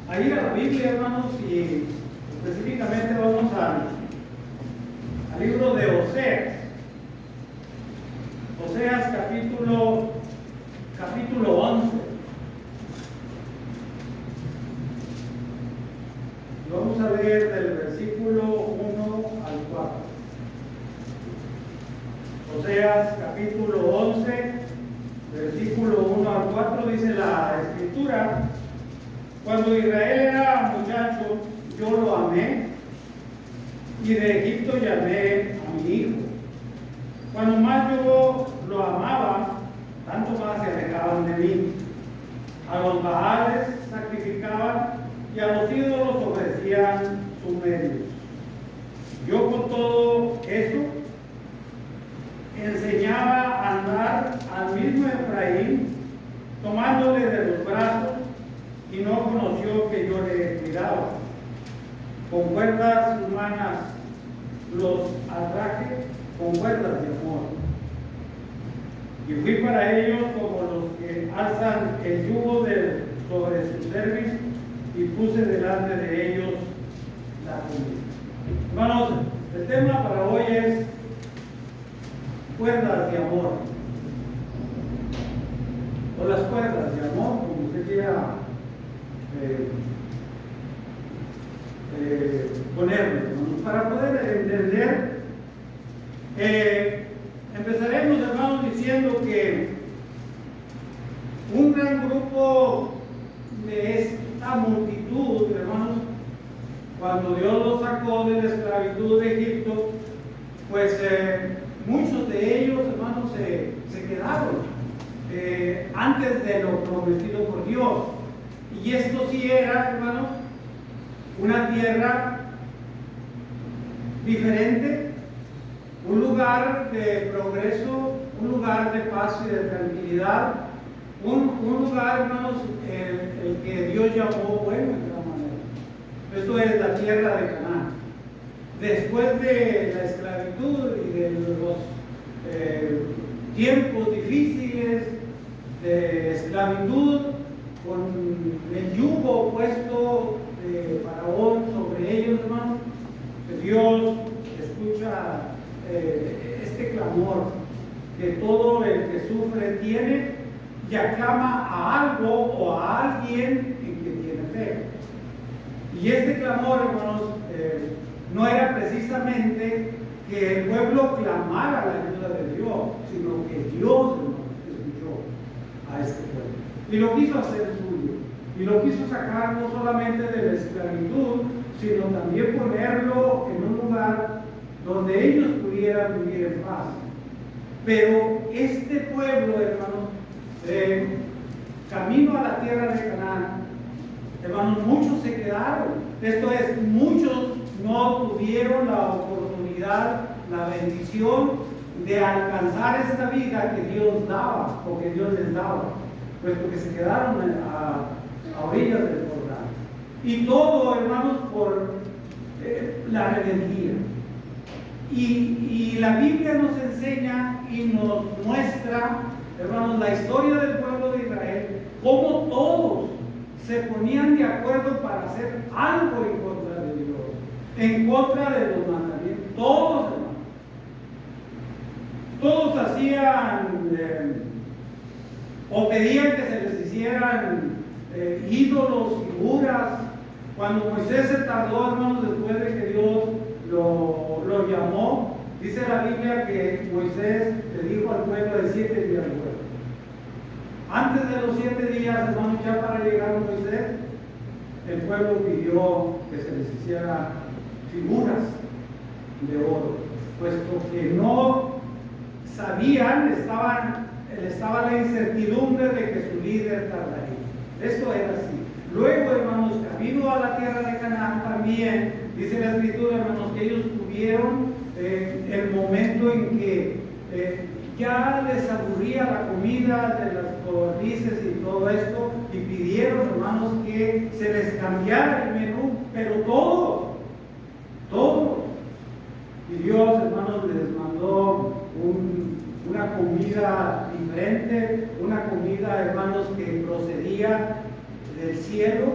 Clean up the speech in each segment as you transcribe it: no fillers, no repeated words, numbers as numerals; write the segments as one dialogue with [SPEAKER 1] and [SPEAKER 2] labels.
[SPEAKER 1] a ir a la Biblia, hermanos, y específicamente vamos al libro de Oseas. Oseas capítulo 11. Vamos a leer del versículo 1 al 4. Oseas capítulo 11, versículo 1 al 4, dice la Escritura: cuando Israel era muchacho, yo lo amé, y de Egipto llamé a mi hijo. Cuando más yo lo amaba, tanto más se alejaban de mí. A los Baales sacrificaban, y a los ídolos ofrecían sus medios. Yo con todo esto enseñaba a andar al mismo Efraín, tomándole de los brazos, y no conoció que yo le cuidaba. Con cuerdas humanas los atraje, con cuerdas de amor. Y fui para ellos como los que alzan el yugo sobre su cerviz, y puse delante de ellos la comida. Hermanos, el tema para hoy es cuerdas de amor, o las cuerdas de amor, como usted quiera ponerlo, para poder entender. Empezaremos, hermanos, diciendo que un gran grupo de esta multitud, hermanos, cuando Dios los sacó de la esclavitud de Egipto, pues muchos de ellos, hermanos, se quedaron antes de lo prometido por Dios. Y esto sí era, hermanos, una tierra diferente, un lugar de progreso, un lugar de paz y de tranquilidad, un lugar, hermanos, el que Dios llamó bueno en gran manera. Esto es la tierra de Canaán. Después de la esclavitud y de los tiempos difíciles de esclavitud, con el yugo puesto de Faraón sobre ellos, hermanos, Dios escucha este clamor que todo el que sufre tiene, y aclama a algo o a alguien en que tiene fe. Y este clamor, hermanos, no era precisamente que el pueblo clamara la ayuda de Dios, sino que Dios, hermanos, escuchó a este pueblo y lo quiso hacer suyo, y lo quiso sacar no solamente de la esclavitud, sino también ponerlo en un lugar donde ellos pudieran vivir en paz. Pero este pueblo, hermanos, camino a la tierra de Canaán, hermanos, muchos se quedaron. Esto es, muchos no tuvieron la oportunidad, la bendición de alcanzar esta vida que Dios daba, o que Dios les daba, puesto que se quedaron a orillas del Jordán. Y todo, hermanos, por la rebeldía. Y la Biblia nos enseña y nos muestra, hermanos, la historia del pueblo de Israel, cómo todos se ponían de acuerdo para hacer algo en contra de Dios, en contra de los mandamientos. Todos, hermanos. Todos hacían o pedían que se les hicieran ídolos, figuras. Cuando Moisés se tardó, hermanos, después de que Dios lo llamó, dice la Biblia que Moisés le dijo al pueblo de 7 días al pueblo. Antes de los 7 días, hermanos, ya para llegar a Moisés, el pueblo pidió que se les hiciera figuras de oro, puesto que no sabían, estaba la incertidumbre de que su líder tardaría. Esto era así. Luego, hermanos, camino a la tierra de Canaán también, dice la Escritura, hermanos, que ellos tuvieron el momento en que ya les aburría la comida de las codornices y todo esto, y pidieron, hermanos, que se les cambiara el menú, pero todos. Y Dios, hermanos, les mandó una comida diferente, una comida, hermanos, que procedía del cielo,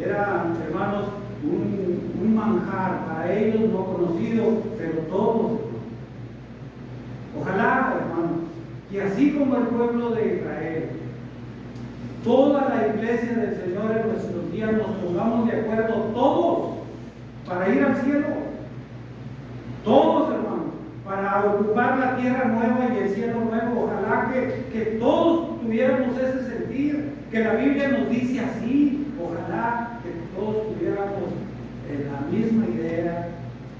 [SPEAKER 1] Era, hermanos, un manjar para ellos no conocido, pero todos, hermanos. Ojalá, hermanos, que así como el pueblo de Israel, toda la iglesia del Señor en nuestros días nos pongamos de acuerdo todos para ir al cielo. Todos, hermanos, para ocupar la tierra nueva y el cielo nuevo. Ojalá que todos tuviéramos ese sentir, que la Biblia nos dice así. Ojalá que todos tuviéramos la misma idea,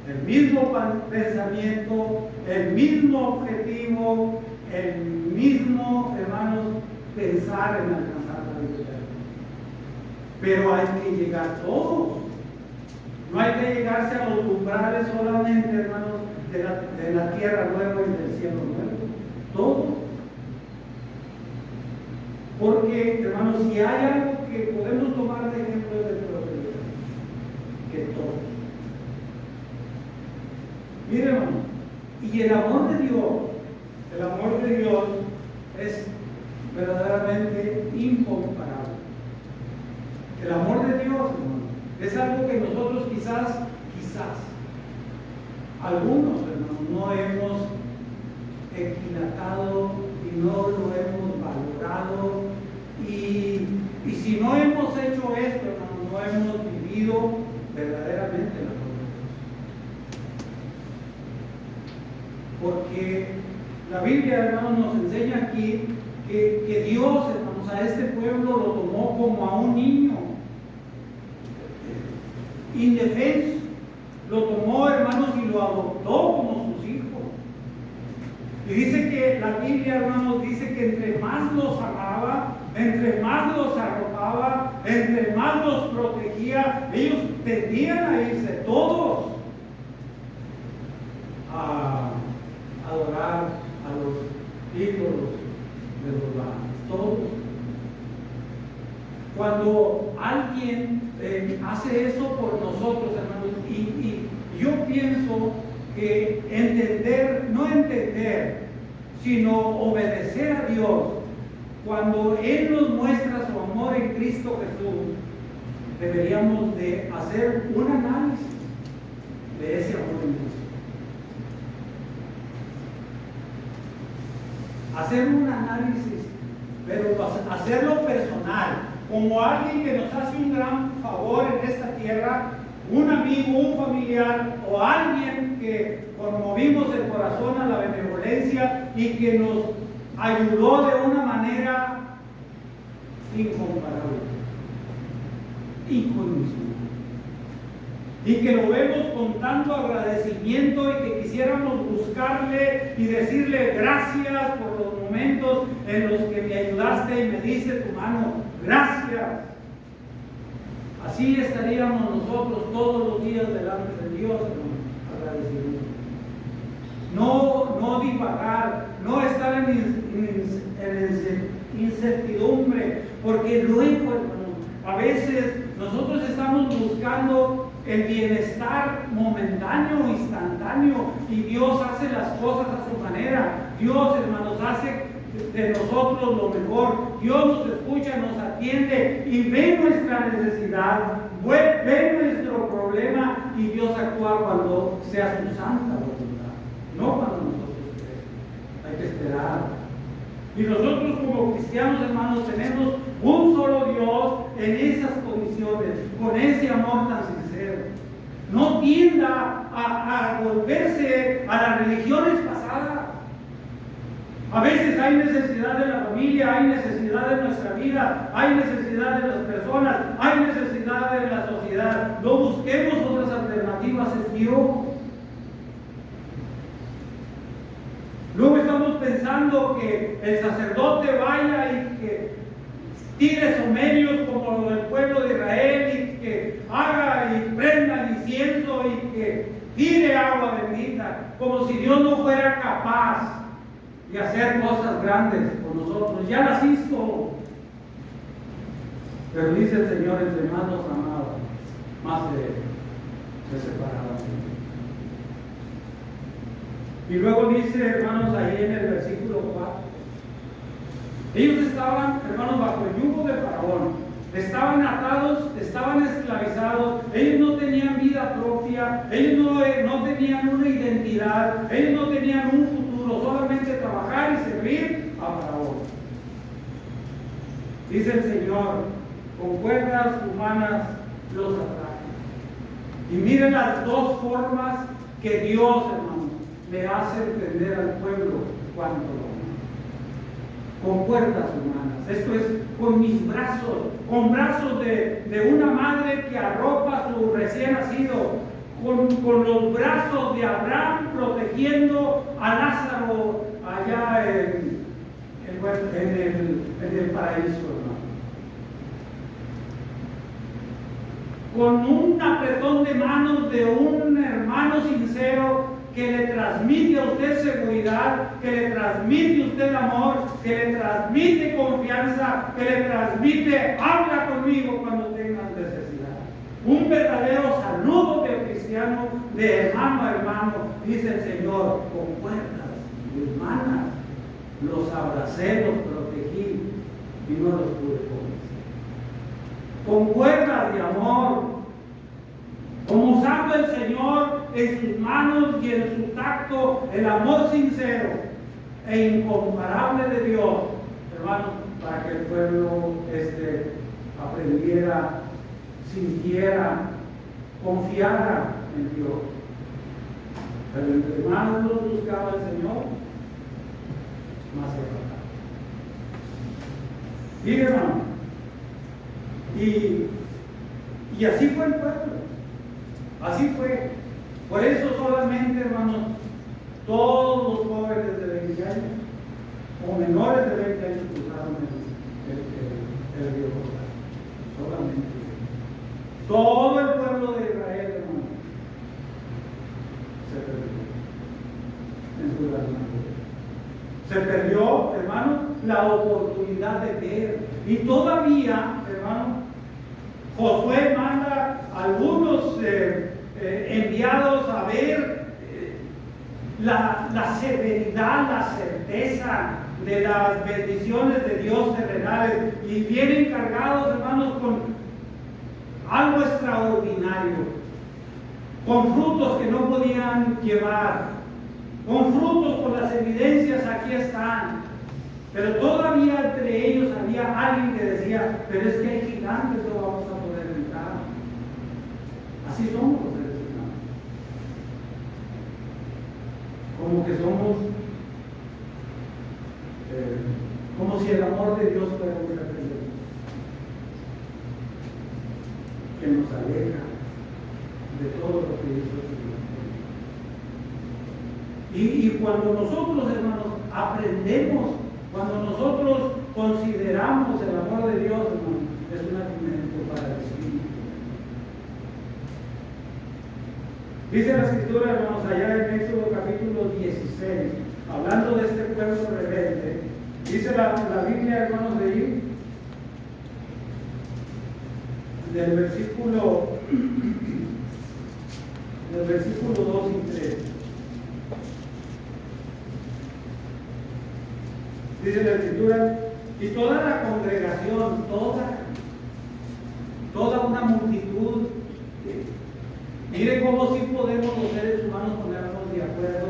[SPEAKER 1] el mismo pensamiento, el mismo objetivo, el mismo, hermanos, pensar en alcanzar la vida eterna. Pero hay que llegar todos. No hay que llegarse a los umbrales solamente, hermanos, de la tierra nueva y del cielo nuevo. Todos. Porque, hermanos, si hay algo que podemos tomar de ejemplo del pueblo de Dios, que todos. Miren, hermanos, y el amor de Dios es verdaderamente incomparable. El amor de Dios, hermanos, es algo que nosotros quizás, algunos, hermanos, no hemos equilatado y no lo hemos valorado. Y si no hemos hecho esto, hermanos, no hemos vivido verdaderamente el amor de Dios. Porque la Biblia, hermanos, nos enseña aquí que Dios, hermanos, a este pueblo lo tomó como a un niño indefenso. Lo tomó, hermanos, y lo adoptó como sus hijos. Y dice que la Biblia, hermanos, dice que entre más los amaba, entre más los arropaba, entre más los protegía, ellos tendían a irse todos a adorar a los ídolos de los varones, todos. Cuando alguien hace eso por nosotros, hermanos, y yo pienso que no entender, sino obedecer a Dios, cuando Él nos muestra su amor en Cristo Jesús, deberíamos de hacer un análisis de ese amor en Cristo. Hacer un análisis, pero hacerlo personal, como alguien que nos hace un gran favor en esta tierra, un amigo, un familiar o alguien que conmovimos el corazón a la benevolencia y que nos ayudó de una manera incomparable, incondicional, y que lo vemos con tanto agradecimiento y que quisiéramos buscarle y decirle gracias por los momentos en los que me ayudaste y me diste tu mano, gracias. Así estaríamos nosotros todos los días delante de Dios, agradecidos. No divagar, no estar en incertidumbre, porque luego, hermanos, a veces nosotros estamos buscando el bienestar momentáneo, instantáneo, y Dios hace las cosas a su manera. Dios, hermanos, hace de nosotros lo mejor. Dios nos escucha, nos atiende y ve nuestra necesidad, ve nuestro problema, y Dios actúa cuando sea su santa voluntad, no cuando nosotros queremos. Hay que esperar. Y nosotros como cristianos, hermanos, tenemos un solo Dios en esas condiciones, con ese amor tan sincero. No tienda a volverse a las religiones pasadas. A veces hay necesidad de la familia, hay necesidad de nuestra vida, hay necesidad de las personas, hay necesidad de la sociedad. No busquemos otras alternativas, es Dios. Luego estamos pensando que el sacerdote vaya y que tire somerios como el pueblo de Israel, y que haga y prenda incienso y que tire agua bendita, como si Dios no fuera capaz de hacer cosas grandes por nosotros. Ya las hizo. Pero dice el Señor, entre más nos amaba, más se separaba. Y luego dice, hermanos, ahí en el versículo 4, ellos estaban, hermanos, bajo el yugo de Faraón. estaban atados, estaban esclavizados, ellos no tenían vida propia, ellos no tenían una identidad, ellos no tenían un futuro, solamente trabajar y servir a Faraón. Dice el Señor, con cuerdas humanas los atrae. Y miren las dos formas que Dios, hermanos, le hace entender al pueblo cuando lo ama. Con cuerdas humanas, esto es, con mis brazos, con brazos de una madre que arropa a su recién nacido, con los brazos de Abraham protegiendo a Lázaro allá en el paraíso, hermano. Con un apretón de manos de un hermano sincero que le transmite a usted seguridad, que le transmite a usted amor, que le transmite confianza, que le transmite, habla conmigo cuando tengas necesidad. Un verdadero saludo del cristiano, de hermano a hermano, dice el Señor, con cuerdas humanas, los abracé, los protegí y no los pude convencer. Con cuerdas de amor, como usando el Señor en sus manos y en su tacto el amor sincero e incomparable de Dios, hermanos, para que el pueblo aprendiera, sintiera, confiara en Dios. Pero entre más los buscaba el Señor, más se trataba. Mire, hermano, y así fue el pueblo. Así fue. Por eso solamente, hermanos, todos los jóvenes de 20 años o menores de 20 años cruzaron el río Jordán. Solamente. Todo el pueblo de Israel, hermano, se perdió en su gran mayoría. Se perdió, hermano, la oportunidad de ver. Y todavía, hermano, Josué manda a algunos enviados a ver la severidad, la certeza de las bendiciones de Dios terrenales, y vienen cargados, hermanos, con algo extraordinario, con frutos que no podían llevar, con frutos, con las evidencias aquí están. Pero todavía entre ellos había alguien que decía, pero es que hay gigantes, no vamos a poder entrar. Así somos los seres humanos. Como que somos, como si el amor de Dios fuera un repelente que nos aleja de todo lo que hizo el Señor. Y cuando nosotros, hermanos, aprendemos, cuando nosotros consideramos el amor de Dios, hermano, es un alimento para el espíritu. Dice la Escritura, hermanos, allá en Éxodo capítulo 16, hablando de este pueblo rebelde, dice la Biblia, hermanos, de ahí, del versículo 2 y 3. Dice la Escritura, y toda la congregación, toda una multitud, mire cómo sí podemos los seres humanos ponernos de acuerdo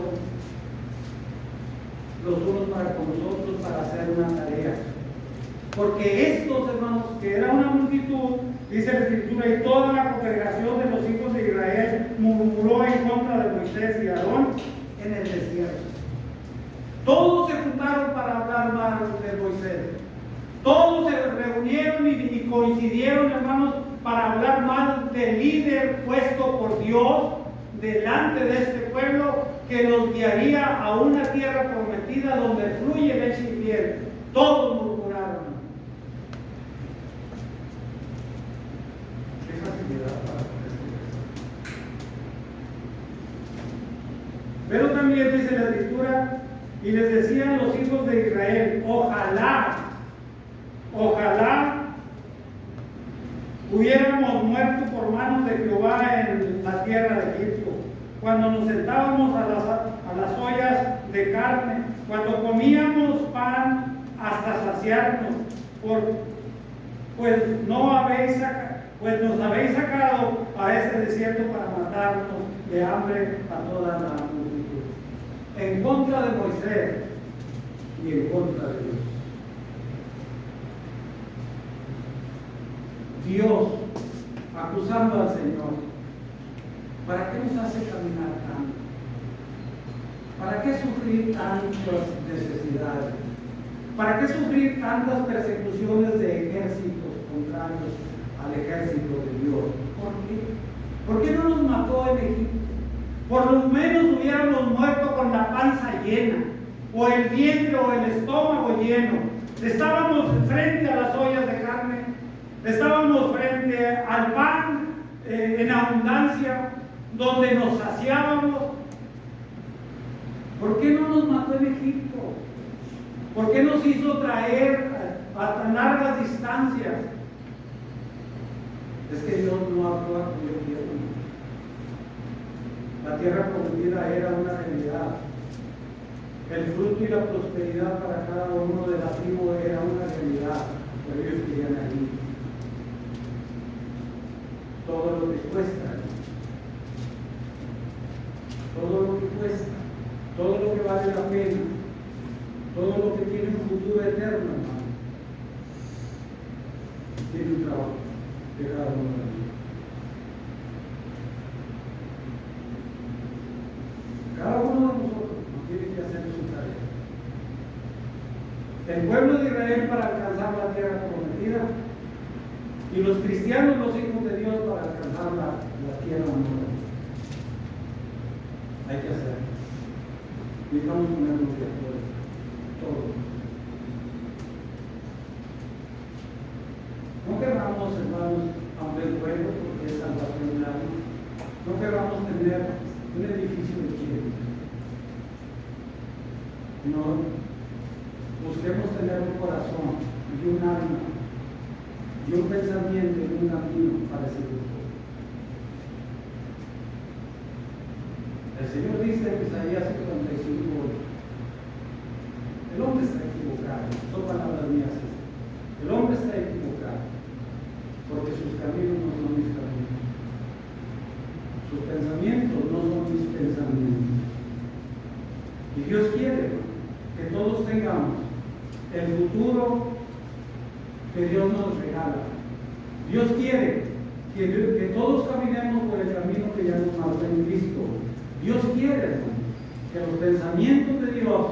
[SPEAKER 1] los unos con los otros para hacer una tarea. Porque estos, hermanos, que era una multitud, dice la Escritura, y toda la congregación de los hijos de Israel murmuró en contra de Moisés y Aarón en el desierto. Todos se juntaron para hablar mal de Moisés. Todos se reunieron y coincidieron, hermanos, para hablar mal del líder puesto por Dios delante de este pueblo, que los guiaría a una tierra prometida donde fluye leche y miel. Todos murmuraron. Qué facilidad para esto. Pero también dice la Escritura, y les decían los hijos de Israel, ojalá hubiéramos muerto por manos de Jehová en la tierra de Egipto, cuando nos sentábamos a las ollas de carne, cuando comíamos pan hasta saciarnos, pues nos habéis sacado a este desierto para matarnos de hambre a toda la multitud. En contra de Moisés y en contra de Dios. Dios acusando al Señor. ¿Para qué nos hace caminar tanto? ¿Para qué sufrir tantas necesidades? ¿Para qué sufrir tantas persecuciones de ejércitos contrarios al ejército de Dios? ¿Por qué? ¿Por qué no nos mató en Egipto? Por lo menos hubiéramos muerto con la panza llena, o el vientre o el estómago lleno. Estábamos frente a las ollas de carne, estábamos frente al pan en abundancia, donde nos saciábamos. ¿Por qué no nos mató en Egipto? ¿Por qué nos hizo traer a tan largas distancias? Es que Dios no actúa como yo quiero. La tierra prometida era una realidad. El fruto y la prosperidad para cada uno de la tribu era una realidad, pero ellos querían allí. Todo lo que cuesta, todo lo que cuesta, todo lo que vale la pena, todo lo que tiene un futuro eterno, hermano, tiene un trabajo de cada uno de nosotros. Cada uno de nosotros tiene que hacer su tarea. El pueblo de Israel para alcanzar la tierra prometida y los cristianos, los hijos de Dios, para alcanzar la tierra nueva. Hay que hacerlo. Necesitamos ponernos de acuerdo, todos. No querramos, hermanos, aunque el pueblo, porque es salvación del alma, no querramos tener un edificio de quién. No, busquemos tener un corazón y un alma y un pensamiento y un camino parecido. El Señor dice en Isaías 55:8: el hombre está equivocado, son palabras mías. El hombre está equivocado porque sus caminos no son mis caminos, sus pensamientos no son mis pensamientos. Y Dios quiere que todos tengamos el futuro que Dios nos regala. Dios quiere que todos caminemos por el camino que ya nos marcó en Cristo. Dios quiere, hermano, que los pensamientos de Dios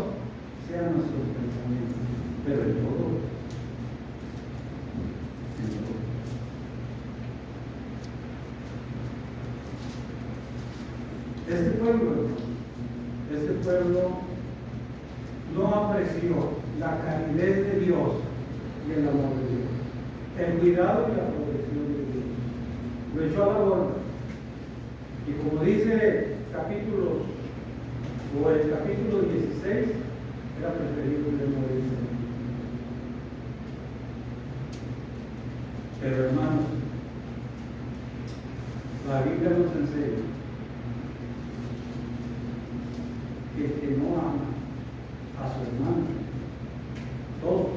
[SPEAKER 1] sean nuestros pensamientos, pero en todo. Este pueblo no apreció la calidez de Dios y el amor de Dios, el cuidado y la protección de Dios. Lo echó a la borda. Y como dice el capítulo 16, era preferible morirse. Pero hermanos, la Biblia nos enseña que el que no ama a su hermano, todos,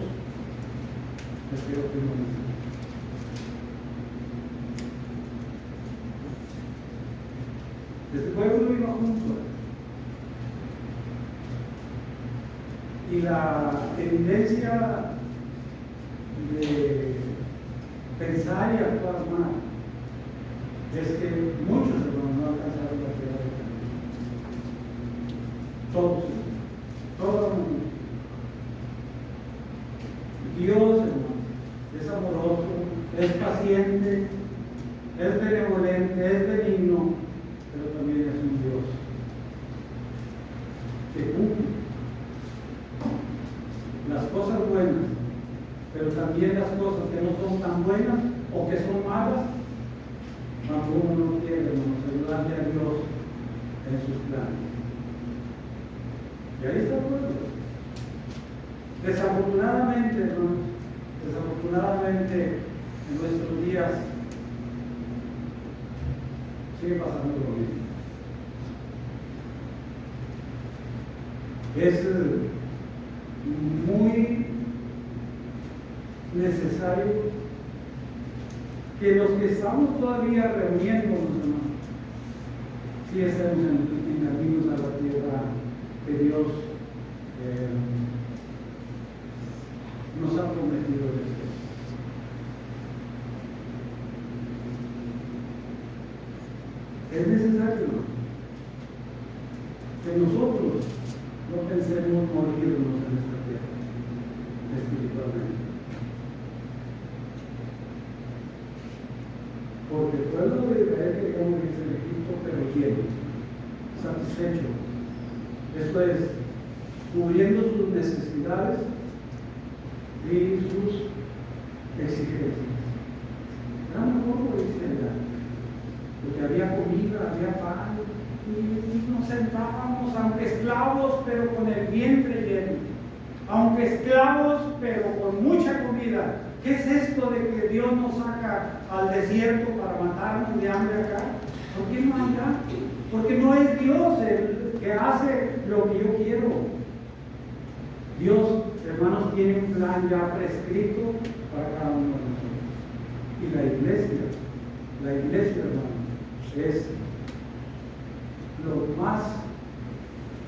[SPEAKER 1] espero que no necesiten. Este pueblo iba junto. Y la evidencia de pensar y actuar mal es que muchos hermanos no alcanzaron la tierra de Canaán. Todos, todo el mundo. Dios, hermano, es amoroso, es paciente, es benevolente, es benigno, pero también es un Dios que cumple las cosas buenas, pero también las cosas que no son tan buenas o que son malas, cuando uno no quiere, hermanos, ayudarle a Dios en sus planes. Y ahí está el pueblo. Desafortunadamente, hermanos, en nuestros días sigue pasando lo mismo. Es muy necesario que los que estamos todavía reuniéndonos, hermano, sí estamos en caminos a la tierra que Dios nos ha prometido desde. Es necesario que nosotros no pensemos morirnos en esta tierra espiritualmente. Porque el pueblo de Israel quería morirse en Egipto, pero lleno, satisfecho. Esto es, cubriendo sus necesidades y sus exigencias. Era mejor morirse allá, porque había comida, había pan, y nos sentábamos, aunque esclavos, pero con el vientre lleno, aunque esclavos, pero con mucha comida. ¿Qué es esto de que Dios nos saca al desierto para matarnos de hambre acá? ¿Por qué no allá? Porque no es Dios el que hace lo que yo quiero. Dios, hermanos, tiene un plan ya prescrito para cada uno de nosotros. Y la iglesia, hermanos, es lo más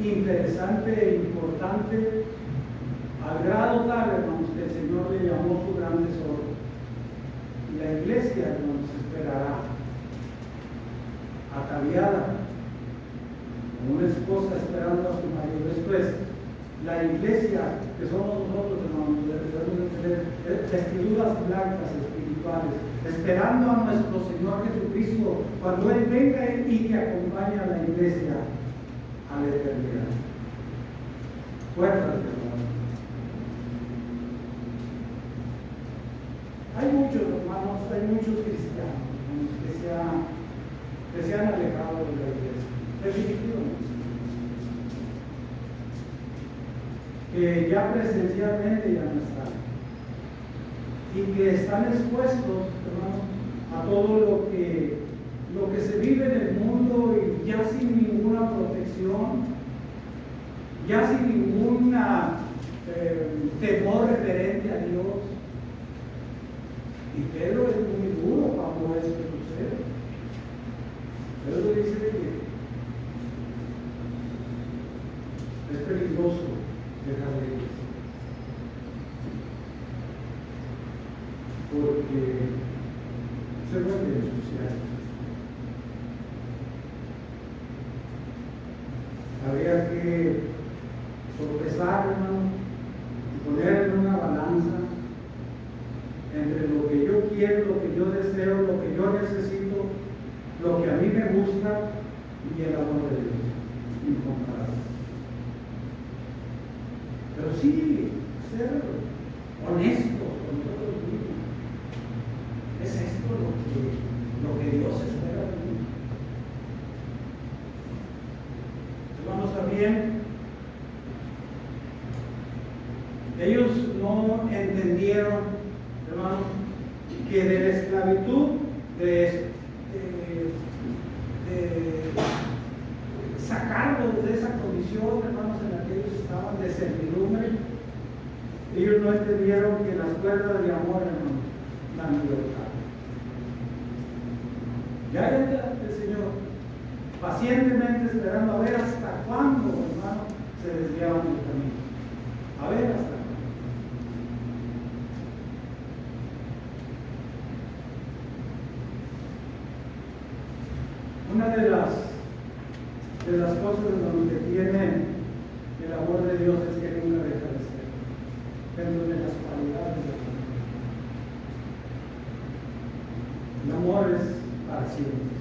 [SPEAKER 1] interesante e importante, al grado tal, hermanos, que el Señor le llamó su gran tesoro. Y la iglesia, hermanos, esperará ataviada como una esposa esperando a su marido. Después, la iglesia, que somos nosotros, hermanos, debemos de tener vestiduras blancas espirituales, esperando a nuestro Señor Jesucristo cuando Él venga y que acompañe a la iglesia a la eternidad. Fuertes, hermanos. Hay muchos, hermanos, hay muchos cristianos, hermanos, que se han alejado de la iglesia, definitivamente. Que ya presencialmente ya no están, y que están expuestos, hermanos, a todo lo que se vive en el mundo, y ya sin ninguna protección, ya sin ningún temor referente a Dios. Y Pedro es muy duro cuando esto sucede. Pedro dice que es peligroso dejar la iglesia, porque se vuelve ensuciar. Habría que sopesar, hermano, y poner en una balanza entre lo que yo quiero, lo que yo deseo, lo que yo necesito, lo que a mí me gusta, y el amor de Dios, incomparable. Pero sí, ser honestos con nosotros mismos. Es esto lo que Dios espera de mí. Hermanos, también ellos no entendieron, hermanos, que de la esclavitud, de sacarlos de esa condición, hermanos, en la que ellos estaban de servidumbre, ellos no entendieron que las cuerdas de amor, hermanos, dan libertad. Ya está el Señor pacientemente esperando a ver hasta cuándo, hermanos, se desviaban del camino. A ver hasta cuándo. Una de las cosas que tiene el amor de Dios es que nunca deja de ser, dentro de las cualidades del amor. El amor es para siempre.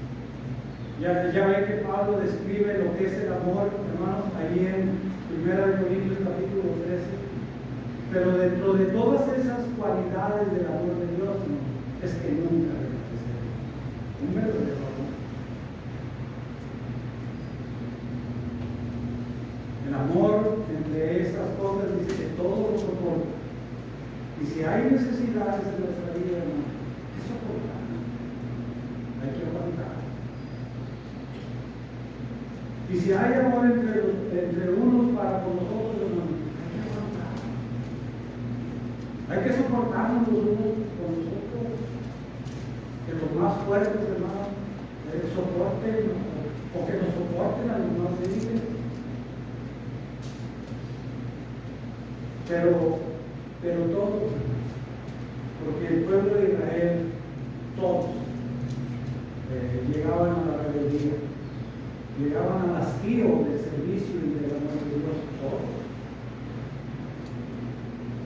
[SPEAKER 1] Ya ve que Pablo describe lo que es el amor, hermanos, ahí en 1 Corintios capítulo 13. Pero dentro de todas esas cualidades del amor de Dios, ¿no?, es que nunca deja de ser un verdadero amor. El amor, entre estas cosas, dice que todo lo soporta. Y si hay necesidades en nuestra vida, hermano, hay que soportar, hay que aguantar. Y si hay amor entre unos para con nosotros, hermano, hay que aguantar. Hay que soportarnos los unos con los otros. que los más fuertes, hermano, soporten o que nos soporten a los más débiles. Pero todos, porque el pueblo de Israel, todos, llegaban a la rebeldía, llegaban al hastío del servicio y del amor de Dios, todos.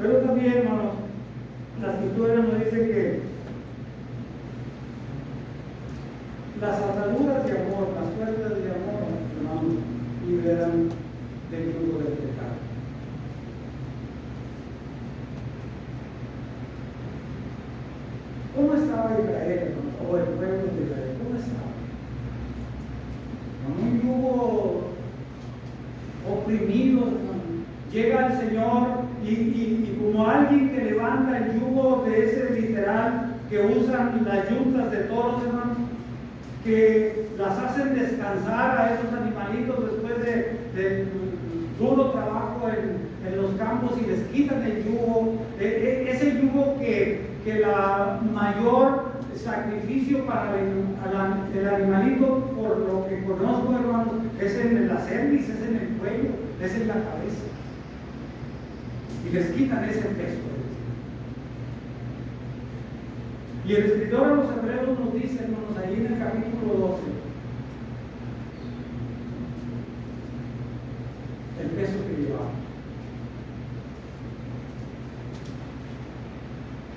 [SPEAKER 1] Pero también, hermanos, la Escritura nos dice que las ataduras de amor, las cuerdas de amor, hermanos, liberan del yugo del pecado. ¿Cómo estaba Israel, hermanos? O el pueblo de Israel, ¿cómo estaba? Con un yugo oprimido, hermanos. Llega el Señor y como alguien que levanta el yugo de ese literal que usan las yuntas de toros, hermanos, que las hacen descansar a esos animalitos después de duro trabajo en los campos y les quitan el yugo, ese yugo que la mayor sacrificio para el animalito, por lo que conozco, hermano, es en la cerviz, es en el cuello, es en la cabeza, y les quitan ese peso. Y el escritor a los hebreos nos dice, hermanos, ahí en el capítulo 12, el peso que llevamos.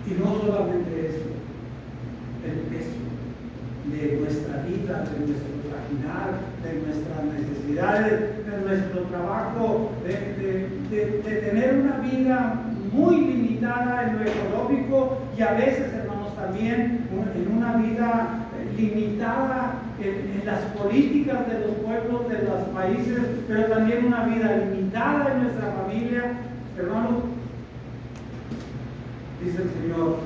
[SPEAKER 1] Y no solamente eso, el peso de nuestra vida, de nuestro trajinar, de nuestras necesidades, de nuestro trabajo, de tener una vida muy limitada en lo económico y a veces, hermanos, también en una vida limitada en las políticas de los pueblos, de los países, pero también una vida limitada en nuestra familia, hermanos. Dice el Señor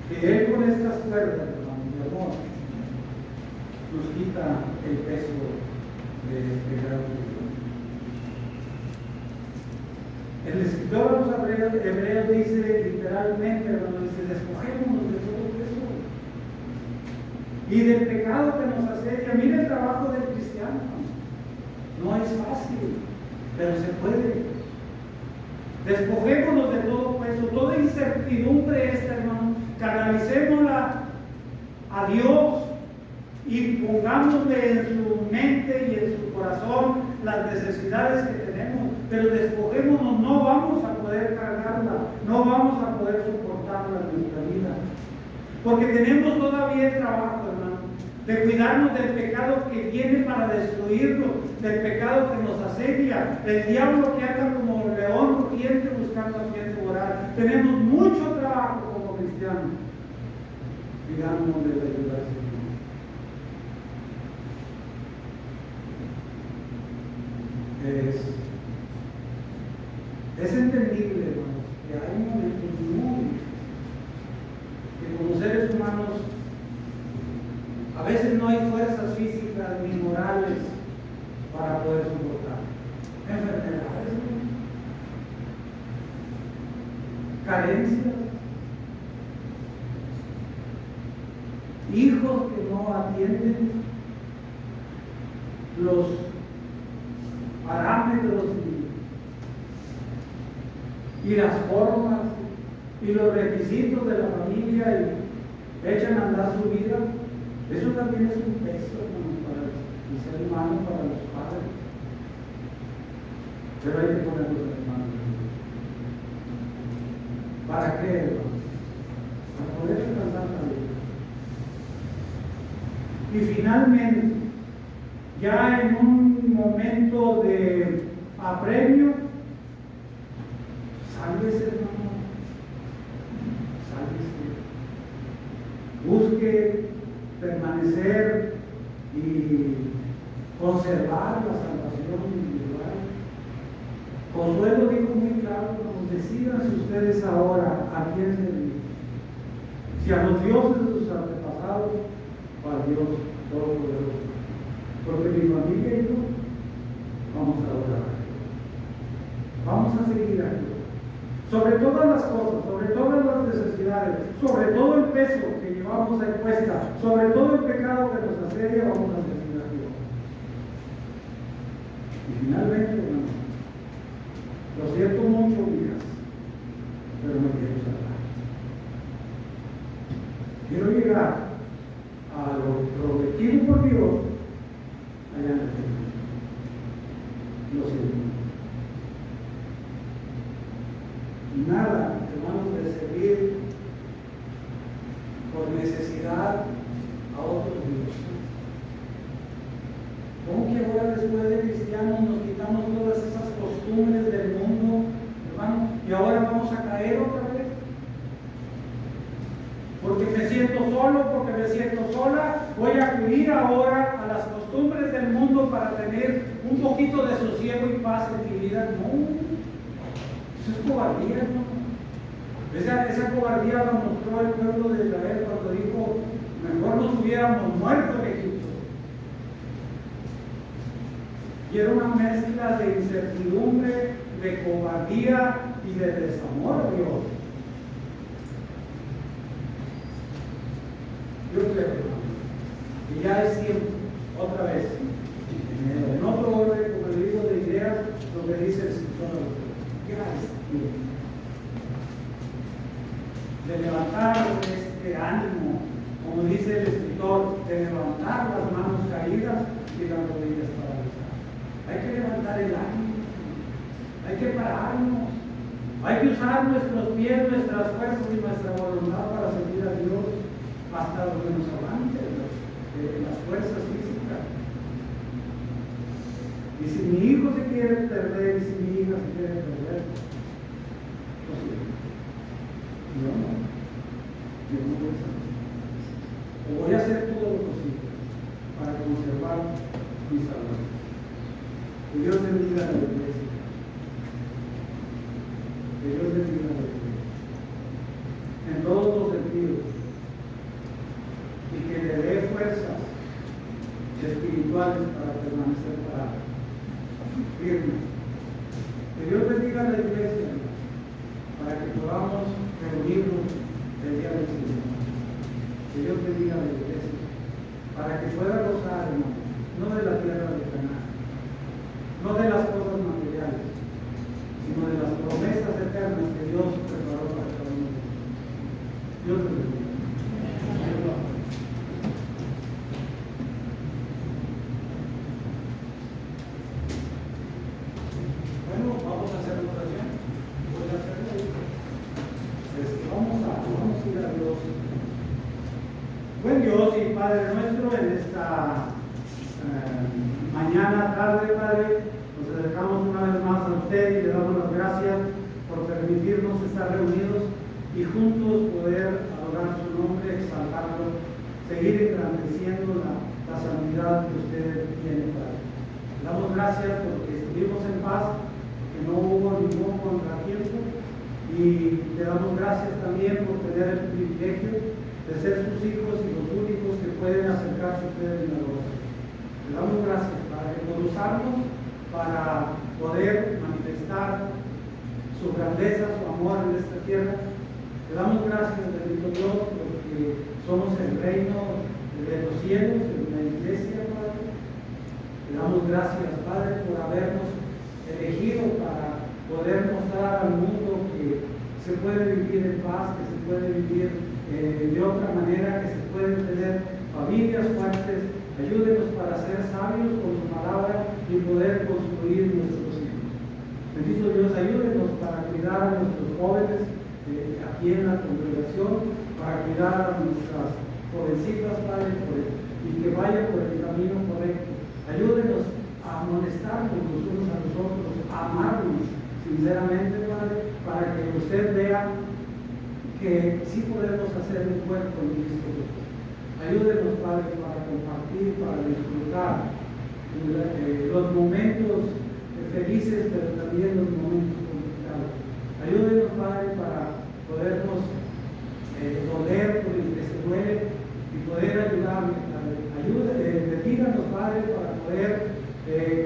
[SPEAKER 1] que Él con estas cuerdas, hermanos, de amor, nos quita el peso de este gran yugo. El escritor a los hebreos dice literalmente, hermanos, dice: despojémonos de todo peso y del pecado que nos asedia. Mira el trabajo del cristiano. No es fácil, pero se puede. Despojémonos de todo peso, toda incertidumbre esta, hermano, canalicémosla a Dios y pongámosle en su mente y en su corazón las necesidades que tenemos, pero despojémonos, no vamos a poder cargarla, no vamos a poder soportarla en nuestra vida, porque tenemos todavía el trabajo, hermano, de cuidarnos del pecado que viene para destruirnos, del pecado que nos asedia, del diablo que anda como león rugiente buscando a quien devorar. Tenemos mucho trabajo como cristianos. Pidámonos de la ayuda del Señor. Es entendible, hermanos, que hay momentos muy difíciles, que como seres humanos a veces no hay fuerzas físicas ni morales para poder soportar. Enfermedades, carencias, hijos que no atienden los parámetros y las formas y los requisitos de la familia y echan a andar su vida. Eso también es un peso, hermano, para el ser humano, para los padres. Pero hay que ponerlos en las manos de Dios. ¿Para qué, hermano? Para poder alcanzar la vida. Y finalmente, ya en un momento de apremio, sálvese, hermano. Sálvese. Busque permanecer y conservar la salvación individual. Josué lo dijo muy claro: decídanse ustedes ahora a quién servir, si a los dioses de sus antepasados o a Dios Todopoderoso, porque mi familia y yo vamos a orar, vamos a seguir a Dios. sobre todas las cosas, sobre todas las necesidades, sobre todo el peso que llevamos en cuesta, sobre todo el pecado que nos asedia, vamos a servir a Dios. Y finalmente, hermano, lo siento mucho, hijas, pero me quiero salvar. Quiero llegar a lo prometido por Dios allá en el cielo. Lo siento. Nada, hermanos, de servir por necesidad a otros dioses. ¿Cómo que ahora después de cristianos nos quitamos todas esas costumbres del mundo, hermano, y ahora vamos a caer otra vez? Porque me siento solo, porque me siento sola, voy a acudir ahora a las costumbres del mundo para tener un poquito de sosiego y paz en mi vida. No. Eso es cobardía, ¿no? Esa cobardía la mostró el pueblo de Israel cuando dijo, mejor nos hubiéramos muerto en Egipto. Y era una mezcla de incertidumbre, de cobardía y de desamor a Dios. Yo creo, hermano, que ya es tiempo, otra vez, en otro orden, como el libro de ideas, lo que dice el Señor. De levantar este ánimo, como dice el escritor, de levantar las manos caídas y las rodillas paralizadas. Hay que levantar el ánimo, hay que pararnos, hay que usar nuestros pies, nuestras fuerzas y nuestra voluntad para servir a Dios hasta lo que nos avance las fuerzas físicas. Y si mi hijo se quiere perder, y si mi hija se quiere perder, yo no voy a hacer. O voy a hacer todo lo posible para conservar mi salud. Que Dios bendiga a la iglesia. Que Dios bendiga a la iglesia. En todos los sentidos. Y que le dé fuerzas espirituales para permanecer parados, firmes. Que Dios bendiga a la iglesia, para que podamos reunirnos el día del Señor. Que Dios bendiga a la iglesia, para que pueda gozar, hermano, no de la tierra de Canaán, no de las cosas materiales, sino de las promesas eternas que Dios preparó para cada uno de nosotros. Dios te bendiga. Padre nuestro, en esta mañana, tarde, Padre, nos acercamos una vez más a usted y le damos las gracias por permitirnos estar reunidos y juntos poder adorar su nombre, exaltarlo, seguir engrandeciendo la santidad que usted tiene, Padre. Le damos gracias porque estuvimos en paz, que no hubo ningún contratiempo, y le damos gracias también por tener el privilegio de ser sus hijos y los únicos que pueden acercarse a ustedes en la oración. Le damos gracias, Padre, por usarnos para poder manifestar su grandeza, su amor en esta tierra. Le damos gracias, bendito Dios, porque somos el reino de los cielos, en la iglesia, Padre. Le damos gracias, Padre, por habernos elegido para poder mostrar al mundo que se puede vivir en paz, que se puede vivir de otra manera, que se pueden tener familias fuertes. Ayúdenos para ser sabios con su palabra y poder construir nuestros hijos. Bendito Dios, ayúdenos para cuidar a nuestros jóvenes aquí en la congregación, para cuidar a nuestras jovencitas, Padre, y que vayan por el camino correcto. Ayúdenos a amonestarnos los unos a los otros, a amarnos sinceramente, Padre, para que usted vea que sí podemos hacer un cuerpo en Cristo Jesús. Ayúdenos, Padre, para compartir, para disfrutar los momentos felices, pero también los momentos complicados. Ayúdenos, Padre, para podernos doler por el que se duele y poder ayudarnos, Padre. Bendíganos, Padre, para poder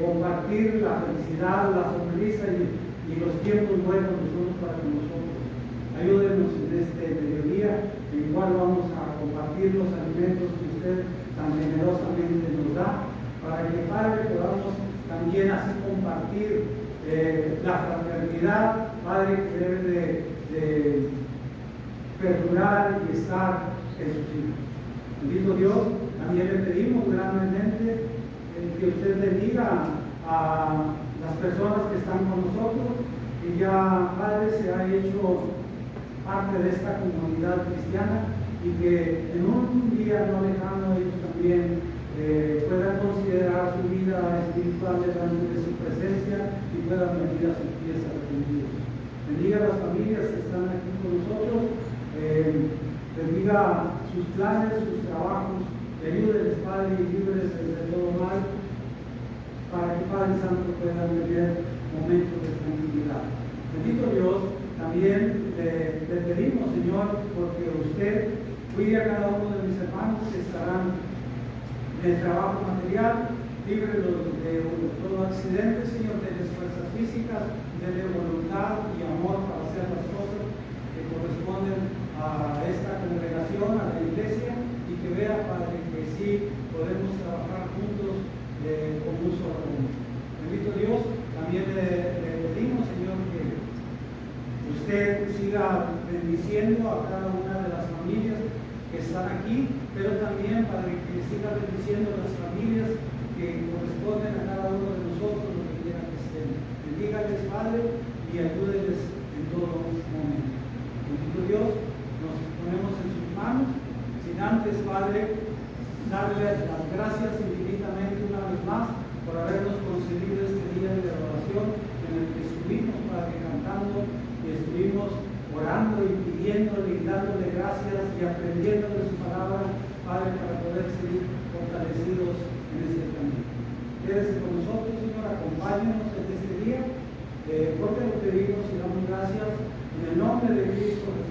[SPEAKER 1] compartir la felicidad, la sonrisa y los tiempos buenos los unos para con nosotros. Ayúdenos en este mediodía, en el cual vamos a compartir los alimentos que usted tan generosamente nos da, para que, Padre, podamos también así compartir la fraternidad, Padre, que debe de perdurar y estar en sus hijos. Bendito Dios, también le pedimos grandemente que usted bendiga a las personas que están con nosotros, que ya, Padre, se ha hecho parte de esta comunidad cristiana y que en un día no lejano ellos también puedan considerar su vida espiritual delante de su presencia y puedan venir a sus pies arrepentidos. Bendiga a las familias que están aquí con nosotros, bendiga sus planes, sus trabajos, ayúdenles, Padre, y líbreles de todo mal, para que, Padre Santo, puedan tener momentos de tranquilidad. Bendito Dios, también le pedimos, Señor, porque usted cuide a cada uno de mis hermanos que estarán en el trabajo material, líbrelos de todo accidente, Señor, de las fuerzas físicas, de voluntad y amor para hacer las cosas que corresponden a esta congregación, a la iglesia, y que vea, Padre, que sí podemos trabajar juntos con un solo rumbo. Bendito Dios, también le pedimos, Señor, que usted siga bendiciendo a cada una de las familias que están aquí, pero también, Padre, que siga bendiciendo a las familias que corresponden a cada uno de nosotros, lo que quiera que estén. Bendígales, Padre, y ayúdenles en todo momento. Bendito Dios, nos ponemos en sus manos, sin antes, Padre, darle las gracias infinitamente una vez más por habernos concedido este día de adoración en el que estuvimos, Padre, cantando y estuvimos orando y pidiéndole y dándole gracias y aprendiendo de su palabra, Padre, para poder seguir fortalecidos en este camino. Quédese con nosotros, Señor, acompáñenos en este día, porque lo pedimos y damos gracias en el nombre de Cristo Jesús.